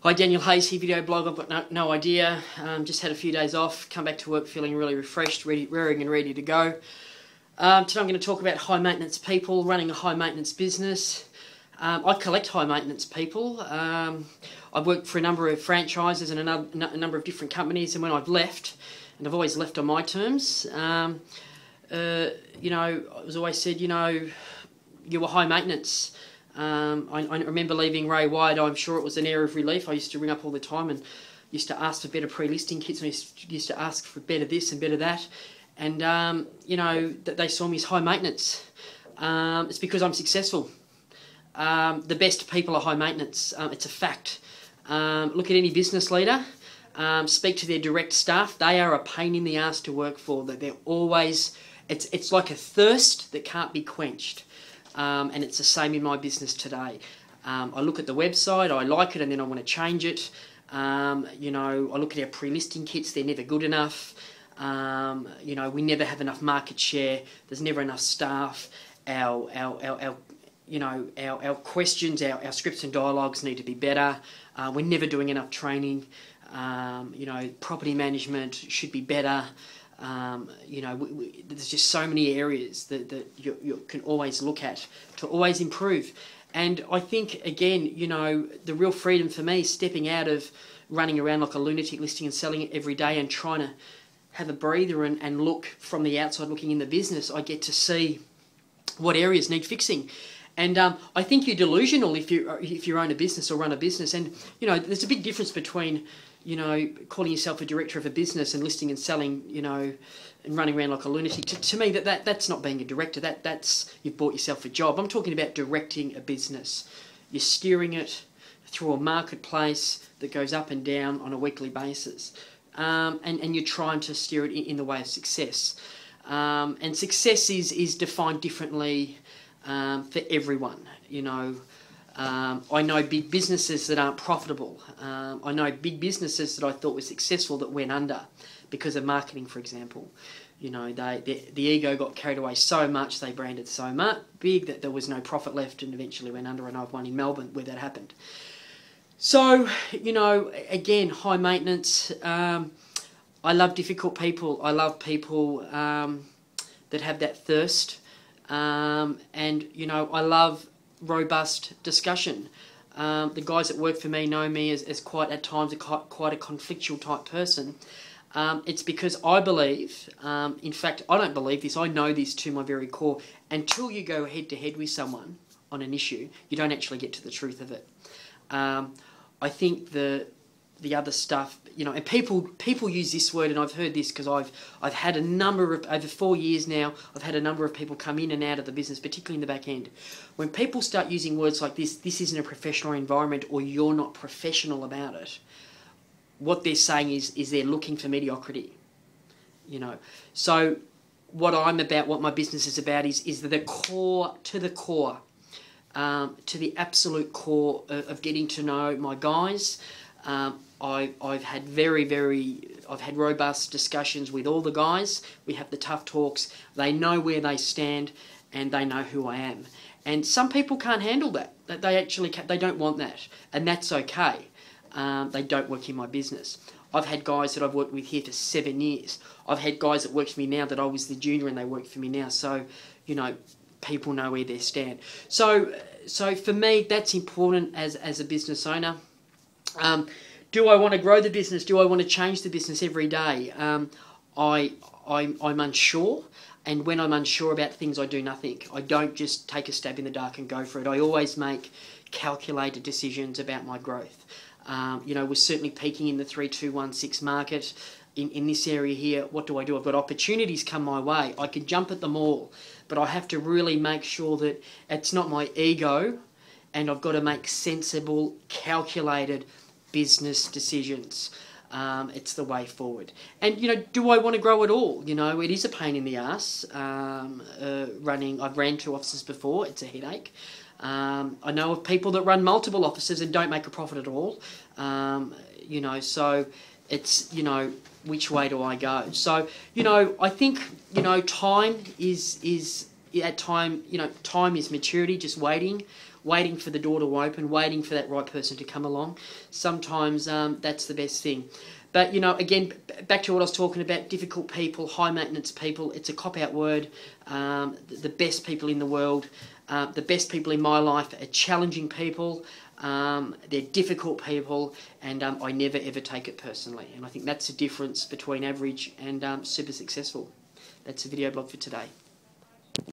Hi, Daniel Hayes here, video blog. I've got no idea. Just had a few days off, come back to work feeling really refreshed, raring and ready to go. Today I'm going to talk about high maintenance people, running a high maintenance business. I collect high maintenance people. I've worked for a number of franchises and a number of different companies, and when I've left, and I've always left on my terms, I was always said, you were high maintenance. I remember leaving Ray Wide. I'm sure it was an air of relief. I used to ring up all the time and used to ask for better pre-listing kits, and I used to ask for better this and better that, and that they saw me as high maintenance. It's because I'm successful. The best people are high maintenance. It's a fact. Look at any business leader. Speak to their direct staff. They are a pain in the ass to work for. That they're always. It's like a thirst that can't be quenched. And it's the same in my business today. I look at the website, I like it, and then I want to change it. I look at our pre-listing kits, they're never good enough. We never have enough market share, there's never enough staff. Our questions, our scripts and dialogues need to be better. We're never doing enough training. Property management should be better. There's just so many areas that you can always look at to always improve. And I think, again, the real freedom for me is stepping out of running around like a lunatic, listing and selling it every day and trying to have a breather and look from the outside, looking in the business. I get to see what areas need fixing. And I think you're delusional if you own a business or run a business. And, there's a big difference between calling yourself a director of a business and listing and selling, and running around like a lunatic. To me, that's not being a director. That's you've bought yourself a job. I'm talking about directing a business. You're steering it through a marketplace that goes up and down on a weekly basis, and you're trying to steer it in the way of success. And success is defined differently for everyone. I know big businesses that aren't profitable. I know big businesses that I thought were successful that went under because of marketing, for example. The ego got carried away so much, they branded so much big that there was no profit left and eventually went under, and I've one in Melbourne where that happened. So, again, high maintenance. I love difficult people. I love people that have that thirst. I love robust discussion. The guys that work for me know me as quite a conflictual type person. It's because I believe, in fact I don't believe this, I know this to my very core, until you go head to head with someone on an issue, you don't actually get to the truth of it. I think the other stuff, and people use this word, and I've heard this because I've had a number of, over 4 years now, I've had a number of people come in and out of the business, particularly in the back end. When people start using words like this isn't a professional environment, or you're not professional about it, what they're saying is they're looking for mediocrity. So what I'm about, what my business is about, is the core, to the absolute core of getting to know my guys. I've had I've had robust discussions with all the guys. We have the tough talks. They know where they stand, and they know who I am. And some people can't handle that. They don't want that, and that's okay. They don't work in my business. I've had guys that I've worked with here for 7 years. I've had guys that work for me now that I was the junior and they work for me now. So, people know where they stand. So for me, that's important as a business owner. Do I want to grow the business? Do I want to change the business every day? I'm unsure, and when I'm unsure about things, I do nothing. I don't just take a stab in the dark and go for it. I always make calculated decisions about my growth. We're certainly peaking in the 3216 market. In this area here, what do? I've got opportunities come my way. I can jump at them all, but I have to really make sure that it's not my ego, and I've got to make sensible, calculated business decisions. It's the way forward. And, do I want to grow at all? It is a pain in the ass running. I've ran 2 offices before. It's a headache. I know of people that run multiple offices and don't make a profit at all. So it's, which way do I go? So, I think, time is at time, time is maturity, just waiting waiting for the door to open, waiting for that right person to come along. Sometimes that's the best thing. But, you know, again, back to what I was talking about, difficult people, high-maintenance people, it's a cop-out word. The best people in the world, the best people in my life are challenging people, they're difficult people, and I never, ever take it personally. And I think that's the difference between average and super successful. That's the video blog for today.